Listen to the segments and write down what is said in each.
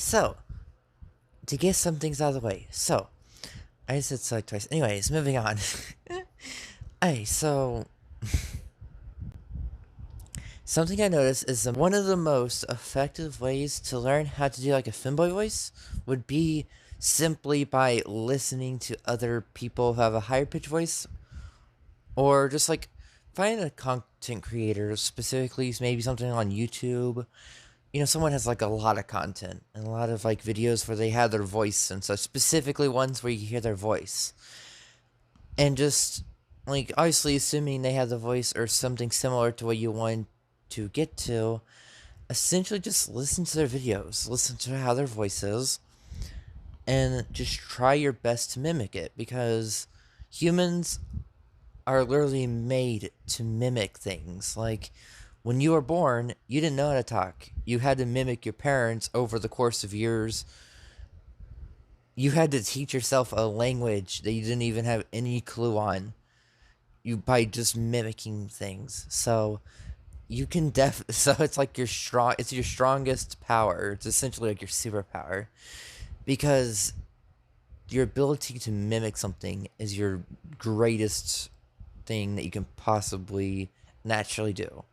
So, to get some things out of the way. So, I said select twice. Anyways, moving on. Hey, so something I noticed is one of the most effective ways to learn how to do like a Femboy voice would be simply by listening to other people who have a higher pitch voice, or just like find a content creator, specifically maybe something on YouTube. You know, someone has like a lot of content and a lot of like videos where they have their voice and such, specifically ones where you hear their voice. And just like obviously assuming they have the voice or something similar to what you want to get to, essentially just listen to their videos, listen to how their voice is, and just try your best to mimic it, because humans are literally made to mimic things. Like, when you were born, you didn't know how to talk. You had to mimic your parents over the course of years. You had to teach yourself a language that you didn't even have any clue on, by just mimicking things. So you can so it's like it's your strongest power. It's essentially like your superpower, because your ability to mimic something is your greatest thing that you can possibly naturally do.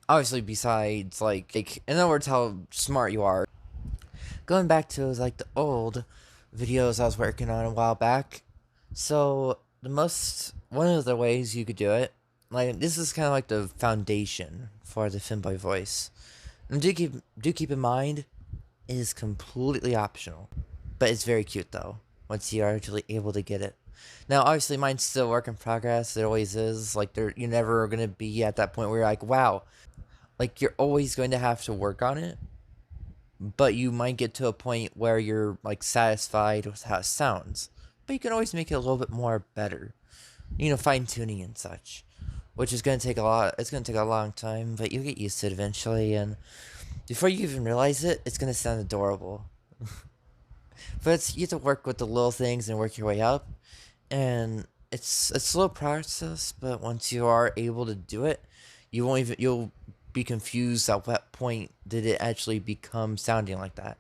Obviously, besides like in other words, how smart you are. Going back to like the old videos I was working on a while back. So one of the ways you could do it, like this is kind of like the foundation for the Femboy voice. And do keep in mind, it is completely optional, but it's very cute though once you are actually able to get it. Now, obviously, mine's still a work in progress. It always is. Like, you're never gonna be at that point where you're like, wow. Like, you're always going to have to work on it, but you might get to a point where you're like satisfied with how it sounds. But you can always make it a little bit more better, you know, fine tuning and such, which is gonna take a lot. It's gonna take a long time, but you'll get used to it eventually, and before you even realize it, it's gonna sound adorable. But you have to work with the little things and work your way up, and it's a slow process. But once you are able to do it, you'll be confused at what point did it actually become sounding like that.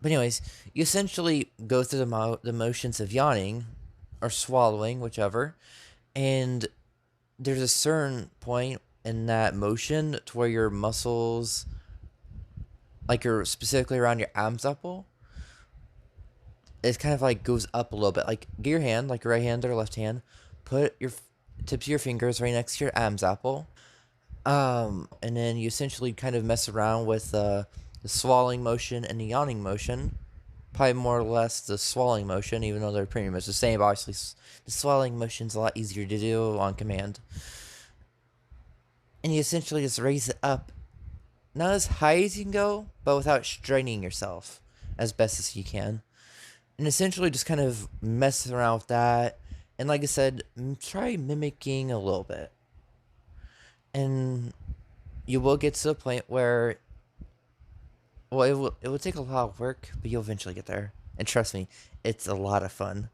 But anyways, you essentially go through the motions of yawning or swallowing, whichever, and there's a certain point in that motion to where your muscles, like specifically around your Adam's apple, it kind of like goes up a little bit. Like, get your hand, like your right hand or left hand, put your tips of your fingers right next to your Adam's apple, and then you essentially kind of mess around with the swallowing motion and the yawning motion. Probably more or less the swallowing motion, even though they're pretty much the same. Obviously, the swallowing motion's a lot easier to do on command. And you essentially just raise it up, not as high as you can go, but without straining yourself as best as you can. And essentially just kind of mess around with that. And like I said, try mimicking a little bit. And you will get to a point where, well, it will take a lot of work, but you'll eventually get there. And trust me, it's a lot of fun.